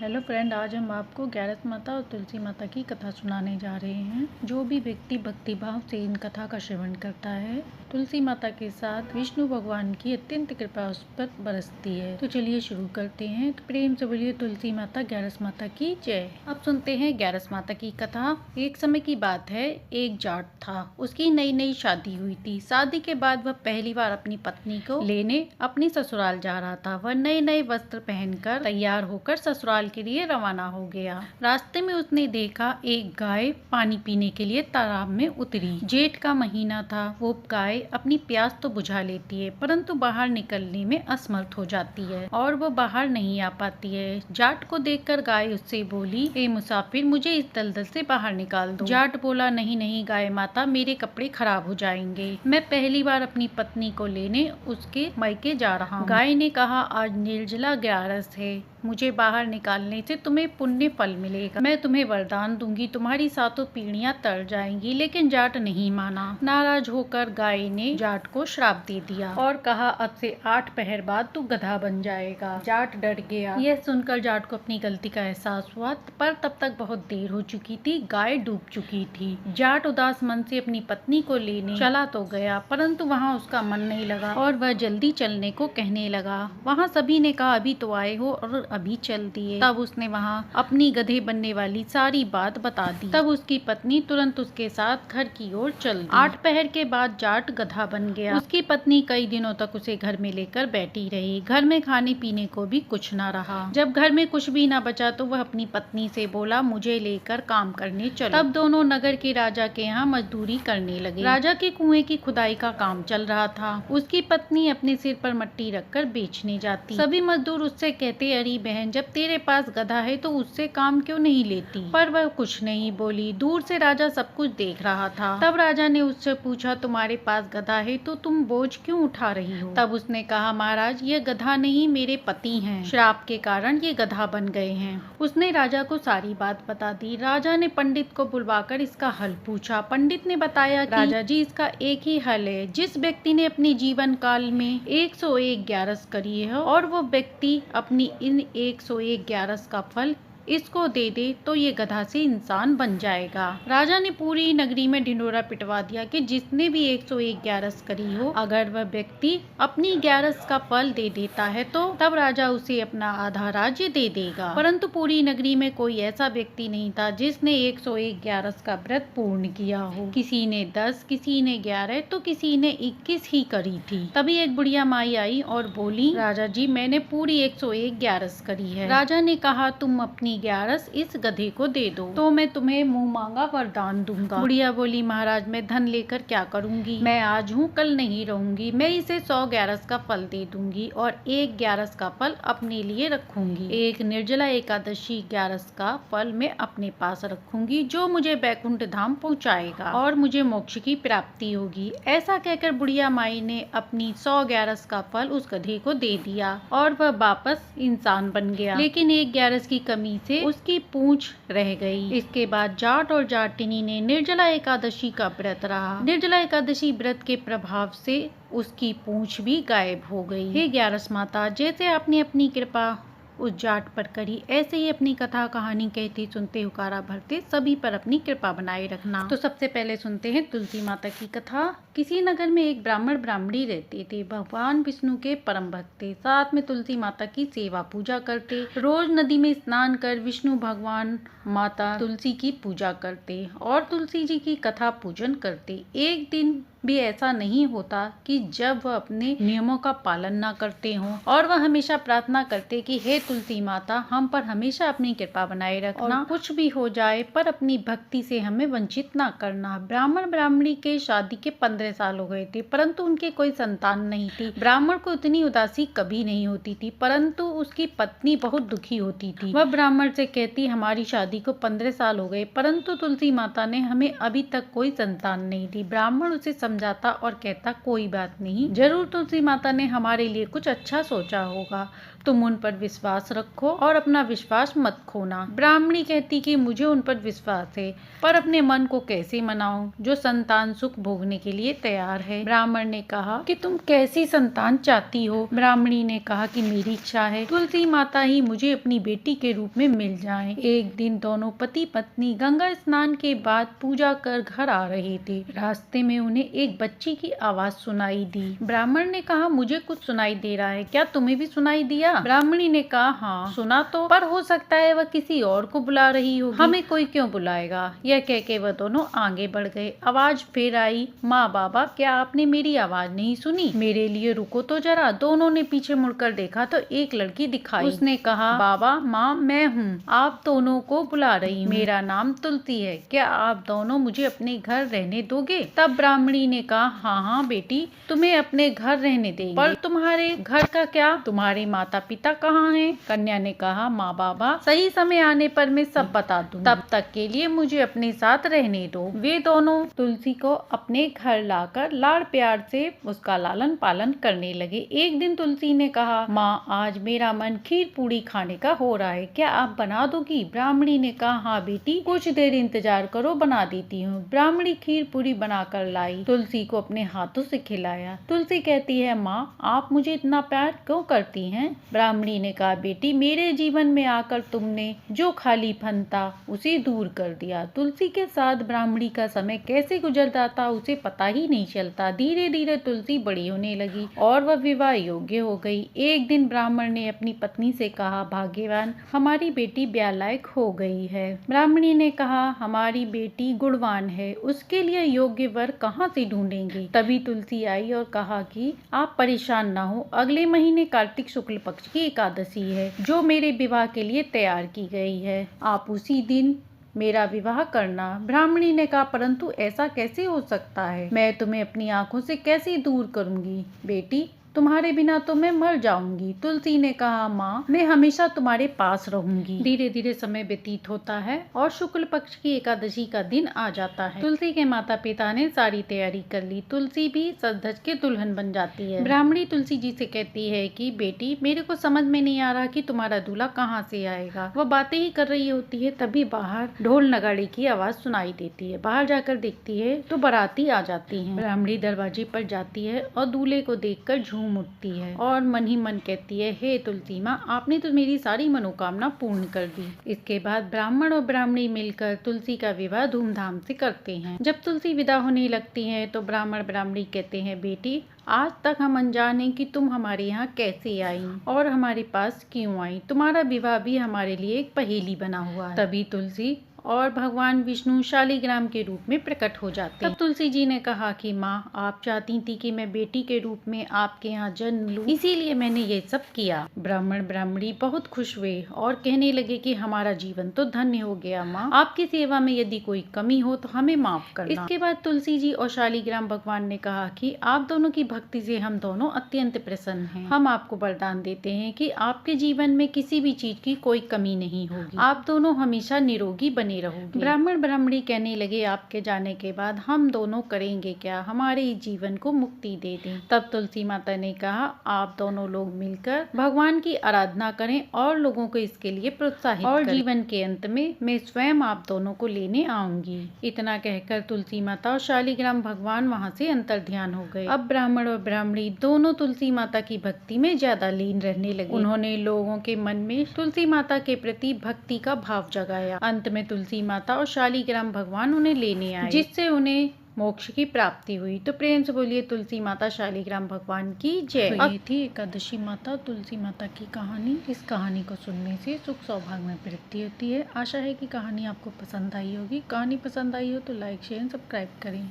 Hello friend, आज हम आपको ग्यारस माता और तुलसी माता की कथा सुनाने जा रहे हैं। जो भी व्यक्ति भक्ति भाव से इन कथा का श्रवण करता है, तुलसी माता के साथ विष्णु भगवान की अत्यंत कृपा उस पर बरसती है। तो चलिए शुरू करते हैं। प्रेम से बोलिए तुलसी माता ग्यारस माता की जय। अब सुनते हैं ग्यारस माता की कथा। एक समय की बात है, एक जाट था। उसकी नई नई शादी हुई थी। शादी के बाद वह पहली बार अपनी पत्नी को लेने अपनी ससुराल जा रहा था। वह नए नए वस्त्र पहनकर तैयार होकर ससुराल के लिए रवाना हो गया। रास्ते में उसने देखा एक गाय पानी पीने के लिए तालाब में उतरी। जेठ का महीना था। वो गाय अपनी प्यास तो बुझा लेती है, परंतु बाहर निकलने में असमर्थ हो जाती है और वो बाहर नहीं आ पाती है। जाट को देखकर गाय उससे बोली, ए मुसाफिर, मुझे इस दलदल से बाहर निकाल दो। जाट बोला, नहीं नहीं गाय माता, मेरे कपड़े खराब हो जाएंगे। मैं पहली बार अपनी पत्नी को लेने उसके मायके जा रहा हूँ। गाय ने कहा, आज निर्जला ग्यारस है, मुझे बाहर निकालने से तुम्हें पुण्य फल मिलेगा। मैं तुम्हें वरदान दूंगी, तुम्हारी सातों पीढ़ियां तर जाएंगी। लेकिन जाट नहीं माना। नाराज होकर गाय ने जाट को श्राप दे दिया और कहा, अब से 8 पहर बाद तू गधा बन जाएगा। जाट डर गया। यह सुनकर जाट को अपनी गलती का एहसास हुआ, पर तब तक बहुत देर हो चुकी थी। गाय डूब चुकी थी। जाट उदास मन से अपनी पत्नी को लेने चला तो गया, परंतु वहाँ उसका मन नहीं लगा और वह जल्दी चलने को कहने लगा। वहाँ सभी ने कहा, अभी तो आए हो और अभी चल दिए। तब उसने वहाँ अपनी गधे बनने वाली सारी बात बता दी। तब उसकी पत्नी तुरंत उसके साथ घर की ओर चल दी। 8 पहर के बाद जाट गधा बन गया। उसकी पत्नी कई दिनों तक उसे घर में लेकर बैठी रही। घर में खाने पीने को भी कुछ न रहा। जब घर में कुछ भी न बचा तो वह अपनी पत्नी से बोला, मुझे लेकर काम करने चलो। तब दोनों नगर के राजा के यहाँ मजदूरी करने लगे। राजा के कुएं की खुदाई का काम चल रहा था। उसकी पत्नी अपने सिर पर मट्टी रखकर बेचने जाती। सभी मजदूर उससे कहते, अरे बहन, जब तेरे पास गधा है तो उससे काम क्यों नहीं लेती? पर वह कुछ नहीं बोली। दूर से राजा सब कुछ देख रहा था। तब राजा ने उससे पूछा, तुम्हारे पास गधा है तो तुम बोझ क्यों उठा रही हो? तब उसने कहा, महाराज, ये गधा नहीं, मेरे पति हैं। श्राप के कारण ये गधा बन गए हैं। उसने राजा को सारी बात बता दी। राजा ने पंडित को बुलवाकर इसका हल पूछा। पंडित ने बताया कि राजा जी, इसका एक ही हल है। जिस व्यक्ति ने अपने जीवन काल में 101 ग्यारस करी है और वो व्यक्ति अपनी इन 101 ग्यारस का फल इसको दे दे तो ये गधा से इंसान बन जाएगा। राजा ने पूरी नगरी में ढिंडोरा पिटवा दिया कि जिसने भी 101 ग्यारस करी हो, अगर वह व्यक्ति अपनी ग्यारस का फल दे देता है तो तब राजा उसे अपना आधा राज्य दे देगा। परंतु पूरी नगरी में कोई ऐसा व्यक्ति नहीं था जिसने 101 ग्यारस का व्रत पूर्ण किया हो। किसी ने 10, किसी ने 11 तो किसी ने 21 ही करी थी। तभी एक बुढ़िया माई आई और बोली, राजा जी, मैंने पूरी 101 ग्यारस करी है। राजा ने कहा, तुम अपनी ग्यारस इस गधे को दे दो तो मैं तुम्हें मुंह मांगा वरदान दूंगा। बुढ़िया बोली, महाराज, मैं धन लेकर क्या करूंगी? मैं आज हूँ, कल नहीं रहूंगी। मैं इसे 100 ग्यारस का फल दे दूंगी और 1 ग्यारस का फल अपने लिए रखूंगी। एक निर्जला एकादशी ग्यारस का फल मैं अपने पास रखूंगी, जो मुझे बैकुंठ धाम पहुँचाएगा और मुझे मोक्ष की प्राप्ति होगी। ऐसा कहकर बुढ़िया माई ने अपनी 100 ग्यारस का फल उस गधे को दे दिया और वह वापस इंसान बन गया। लेकिन 1 ग्यारस की कमी से उसकी पूंछ रह गई। इसके बाद जाट और जाटिनी ने निर्जला एकादशी का व्रत रहा। निर्जला एकादशी व्रत के प्रभाव से उसकी पूंछ भी गायब हो गई। हे ग्यारस माता, जैसे आपने अपनी कृपा उस जाट पर करी, ऐसे ही अपनी कथा कहानी कहते सुनते हुकारा भरते सभी पर अपनी कृपा बनाए रखना। तो सबसे पहले सुनते हैं तुलसी माता की कथा। किसी नगर में एक ब्राह्मण ब्राह्मणी रहते थे। भगवान विष्णु के परम भक्त थे। साथ में तुलसी माता की सेवा पूजा करते। रोज नदी में स्नान कर विष्णु भगवान, माता तुलसी की पूजा करते और तुलसी जी की कथा पूजन करते। एक दिन भी ऐसा नहीं होता कि जब वह अपने नियमों का पालन ना करते हों और वह हमेशा प्रार्थना करते कि हे तुलसी माता, हम पर हमेशा अपनी कृपा बनाए रखना, और कुछ भी हो जाए पर अपनी भक्ति से हमें वंचित ना करना। ब्राह्मण ब्राह्मणी के शादी के 15 साल हो गए थे, परंतु उनके कोई संतान नहीं थी। ब्राह्मण को इतनी उदासी कभी नहीं होती थी, परंतु उसकी पत्नी बहुत दुखी होती थी। वह ब्राह्मण से कहती, हमारी शादी को 15 साल हो गए, परंतु तुलसी माता ने हमें अभी तक कोई संतान नहीं दी। ब्राह्मण उसे समझाता और कहता कोई बात नहीं, जरूर तुलसी माता ने हमारे लिए कुछ अच्छा सोचा होगा, तुम उन पर विश्वास रखो और अपना विश्वास मत खोना। ब्राह्मणी कहती कि मुझे उन पर विश्वास है, पर अपने मन को कैसे मनाऊं जो संतान सुख भोगने के लिए तैयार है। ब्राह्मण ने कहा कि तुम कैसी संतान चाहती हो। ब्राह्मणी ने कहा कि मेरी इच्छा है तुलसी माता ही मुझे अपनी बेटी के रूप में मिल जाएं। एक दिन दोनों पति पत्नी गंगा स्नान के बाद पूजा कर घर आ रहे थे। रास्ते में उन्हें एक बच्ची की आवाज सुनाई दी। ब्राह्मण ने कहा मुझे कुछ सुनाई दे रहा है, क्या तुम्हें भी सुनाई दिया? ब्राह्मणी ने कहा हाँ सुना तो, पर हो सकता है वह किसी और को बुला रही होगी, हमें कोई क्यों बुलाएगा। यह कह के वह दोनों आगे बढ़ गए। आवाज फिर आई, माँ बाबा क्या आपने मेरी आवाज नहीं सुनी? मेरे लिए रुको तो जरा। दोनों ने पीछे मुड़कर देखा तो एक लड़की दिखाई। उसने कहा बाबा माँ मैं हूँ, आप दोनों को बुला रही हूँ, मेरा नाम तुलसी है, क्या आप दोनों मुझे अपने घर रहने दोगे? तब ब्राह्मणी ने कहा हाँ हाँ बेटी तुम्हें अपने घर रहने देंगे, पर तुम्हारे घर का क्या, तुम्हारे माता पिता कहाँ हैं? कन्या ने कहा माँ बाबा सही समय आने पर मैं सब बता दूँ, तब तक के लिए मुझे अपने साथ रहने दो। वे दोनों तुलसी को अपने घर लाकर लाड़ प्यार से उसका लालन पालन करने लगे। एक दिन तुलसी ने कहा माँ आज मेरा मन खीर पूरी खाने का हो रहा है, क्या आप बना दोगी? ब्राह्मणी ने कहा हाँ बेटी कुछ देर इंतजार करो बना देती हूँ। ब्राह्मणी खीर पूरी बनाकर लाई, तुलसी को अपने हाथों से खिलाया। तुलसी कहती है माँ आप मुझे इतना प्यार क्यों करती हैं? ब्राह्मणी ने कहा बेटी मेरे जीवन में आकर तुमने जो खालीपन था उसे दूर कर दिया। तुलसी के साथ ब्राह्मणी का समय कैसे गुजर जाता उसे पता ही नहीं चलता। धीरे धीरे तुलसी बड़ी होने लगी और वह विवाह योग्य हो गई। एक दिन ब्राह्मण ने अपनी पत्नी से कहा भाग्यवान हमारी बेटी ब्याह लायक हो गई है। ब्राह्मणी ने कहा हमारी बेटी गुणवान है, उसके लिए योग्य वर कहाँ से ढूंढेंगे? तभी तुलसी आई और कहा कि आप परेशान ना हो, अगले महीने कार्तिक शुक्ल पक्ष की एकादशी है जो मेरे विवाह के लिए तैयार की गई है, आप उसी दिन मेरा विवाह करना। ब्राह्मणी ने कहा परंतु ऐसा कैसे हो सकता है, मैं तुम्हें अपनी आंखों से कैसे दूर करूंगी? बेटी तुम्हारे बिना तो मैं मर जाऊंगी। तुलसी ने कहा माँ मैं हमेशा तुम्हारे पास रहूंगी। धीरे धीरे समय व्यतीत होता है और शुक्ल पक्ष की एकादशी का दिन आ जाता है। तुलसी के माता पिता ने सारी तैयारी कर ली, तुलसी भी सज धज के दुल्हन बन जाती है। ब्राह्मणी तुलसी जी से कहती है कि बेटी मेरे को समझ में नहीं आ रहा कि तुम्हारा दूल्हा कहाँ से आएगा। वह बातें ही कर रही होती है, तभी बाहर ढोल नगाड़े की आवाज सुनाई देती है। बाहर जाकर देखती है तो बाराती आ जाती है। ब्राह्मणी दरवाजे पर जाती है और दूल्हे को देखकर झूम उठती है और मन ही मन कहती है हे तुलसी माँ आपने तो मेरी सारी मनोकामना पूर्ण कर दी। इसके बाद ब्राह्मण और ब्राह्मणी मिलकर तुलसी का विवाह धूमधाम से करते हैं। जब तुलसी विदा होने लगती है तो ब्राह्मण ब्राह्मणी कहते हैं बेटी आज तक हम अनजान हैं कि तुम हमारे यहाँ कैसे आई और हमारे पास क्यों आई, तुम्हारा विवाह भी हमारे लिए एक पहेली बना हुआ है। तभी तुलसी और भगवान विष्णु शालिग्राम के रूप में प्रकट हो जाते हैं। तब तुलसी जी ने कहा कि माँ आप चाहती थी कि मैं बेटी के रूप में आपके यहाँ जन्म लूं, इसीलिए मैंने ये सब किया। ब्राह्मण ब्राह्मणी बहुत खुश हुए और कहने लगे कि हमारा जीवन तो धन्य हो गया माँ, आपकी सेवा में यदि कोई कमी हो तो हमें माफ करना। इसके बाद तुलसी जी और शालिग्राम भगवान ने कहा कि आप दोनों की भक्ति से हम दोनों अत्यंत प्रसन्न हैं। हम आपको वरदान देते हैं कि आपके जीवन में किसी भी चीज की कोई कमी नहीं होगी, आप दोनों हमेशा निरोगी बने रहोगे। ब्राह्मण ब्राह्मणी कहने लगे आपके जाने के बाद हम दोनों करेंगे क्या, हमारे जीवन को मुक्ति दे दें। तब तुलसी माता ने कहा आप दोनों लोग मिलकर भगवान की आराधना करें और लोगों को इसके लिए प्रोत्साहित और करें। जीवन के अंत में मैं स्वयं आप दोनों को लेने आऊंगी। इतना कहकर तुलसी माता और शालिग्राम भगवान वहाँ से अंतर ध्यान हो गए। अब ब्राह्मण और ब्राह्मणी दोनों तुलसी माता की भक्ति में ज्यादा लीन रहने लगे। उन्होंने लोगों के मन में तुलसी माता के प्रति भक्ति का भाव जगाया। अंत में तुलसी माता और शालिग्राम भगवान उन्हें लेने आए, जिससे उन्हें मोक्ष की प्राप्ति हुई। तो प्रेम से बोलिए तुलसी माता शालिग्राम भगवान की जय। तो ये थी एकादशी माता तुलसी माता की कहानी। इस कहानी को सुनने से सुख सौभाग्य में वृद्धि होती है। आशा है कि कहानी आपको पसंद आई होगी। कहानी पसंद आई हो तो लाइक शेयर सब्सक्राइब करें।